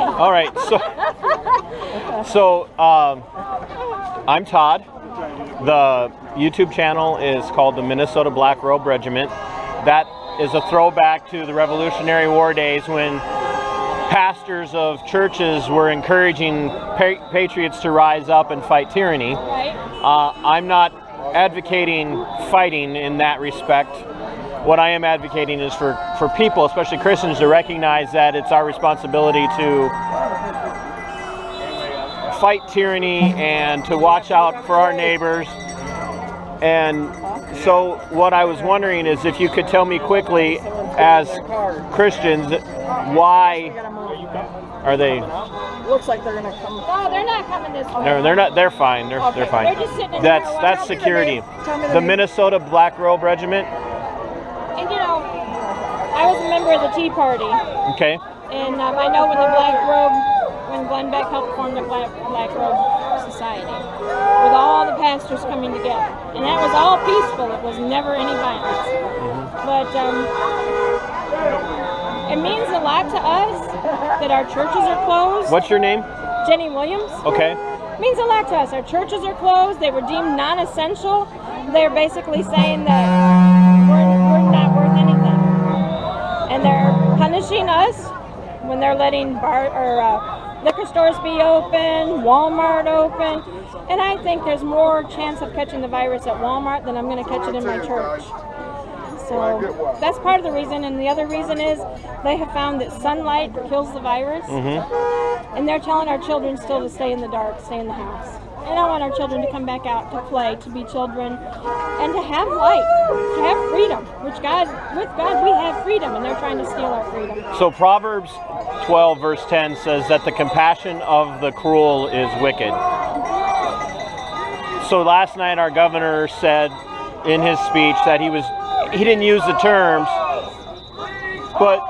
All right, so I'm Todd. The YouTube channel is called the Minnesota Black Robe Regiment. That is a throwback to the Revolutionary War days when pastors of churches were encouraging patriots to rise up and fight tyranny. I'm not advocating fighting in that respect. What I am advocating is for people, especially Christians, to recognize that it's our responsibility to fight tyranny and to watch out for our neighbors. And so what I was wondering is if you could tell me quickly, as Christians, why are they... Looks like they're gonna come. No, they're not coming this way. No, they're not. They're fine. They're fine. They're just sitting in That's security. The Minnesota Black Robe Regiment. And you know, I was a member of the Tea Party. Okay. And I know when Glenn Beck helped form the Black Robe Society, with all the pastors coming together, and that was all peaceful. It was never any violence. But it means a lot to us that our churches are closed. What's your name? Jenny Williams. Okay. It means a lot to us. Our churches are closed. They were deemed non-essential. They're basically saying that we're not worth anything. And they're punishing us when they're letting liquor stores be open, Walmart open. And I think there's more chance of catching the virus at Walmart than I'm going to catch it in my church. So that's part of the reason, and the other reason is they have found that sunlight kills the virus, and they're telling our children still to stay in the dark, stay in the house. And I want our children to come back out to play, to be children, and to have life, to have freedom, with God we have freedom, and they're trying to steal our freedom. So Proverbs 12 verse 10 says that the compassion of the cruel is wicked. So last night our governor said in his speech that he didn't use the terms, but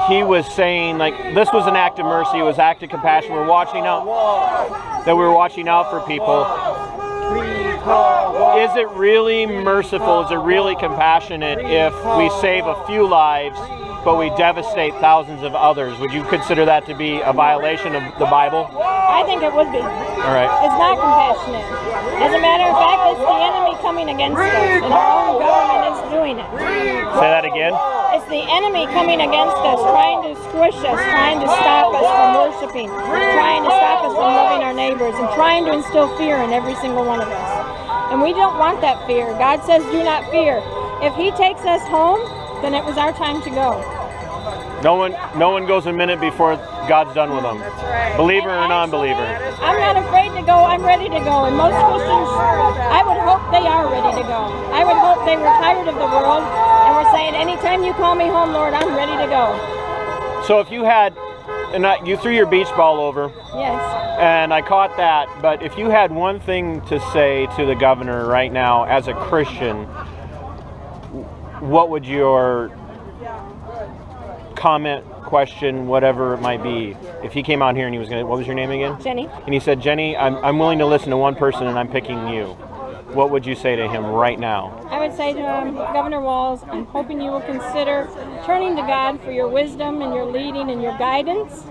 he was saying like this was an act of mercy, it was an act of compassion. We're watching out, that we were watching out for people. Is it really merciful? Is it really compassionate if we save a few lives, but we devastate thousands of others? Would you consider that to be a violation of the Bible? I think it would be. All right. It's not compassionate. As a matter of fact, it's the enemy coming against us, and our own government is doing it. Say that again. It's the enemy coming against us, trying to squish us, trying to stop us from worshiping, trying to stop us from loving our neighbors, and trying to instill fear in every single one of us. And we don't want that fear. God says, do not fear. If he takes us home, then it was our time to go. No one goes a minute before God's done with them. Believer or non-believer. I'm not afraid to go. I'm ready to go. And most Christians, I would hope they are ready to go. I would hope they were tired of the world and were saying, anytime you call me home, Lord, I'm ready to go. So if you had, and you threw your beach ball over. Yes. And I caught that, but if you had one thing to say to the governor right now as a Christian, what would your comment, question, whatever it might be, if he came out here and he was going to, what was your name again? Jenny. And he said, Jenny, I'm willing to listen to one person and I'm picking you. What would you say to him right now? I would say to Governor Walz, I'm hoping you will consider turning to God for your wisdom and your leading and your guidance.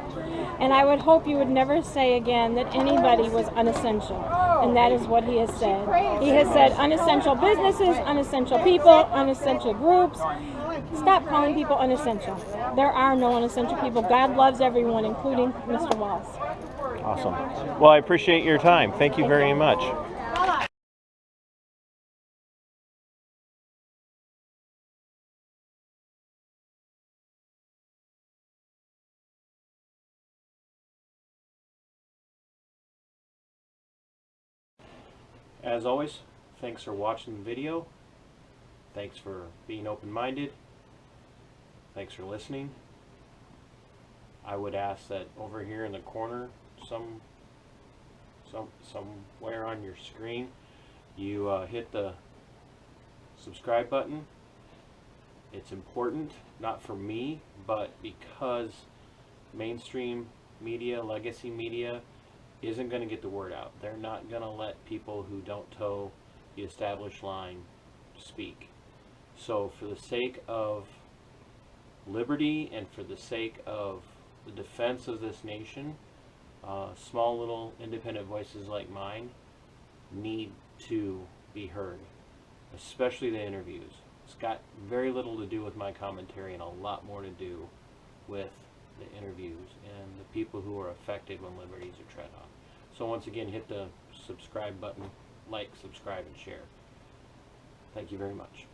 And I would hope you would never say again that anybody was unessential. And that is what he has said. He has said unessential businesses, unessential people, unessential groups. Stop calling people unessential. There are no unessential people. God loves everyone, including Mr. Walz. Awesome. Well, I appreciate your time. Thank you very much. As always, thanks for watching the video. Thanks for being open-minded. Thanks for listening. I would ask that over here in the corner, somewhere on your screen, you hit the subscribe button. It's important, not for me, but because mainstream media, legacy media, isn't going to get the word out. They're not going to let people who don't toe the established line speak. So for the sake of liberty and for the sake of the defense of this nation, small little independent voices like mine need to be heard, especially the interviews. It's got very little to do with my commentary and a lot more to do with the interviews and the people who are affected when liberties are tread on. So once again, hit the subscribe button, like, subscribe, and share. Thank you very much.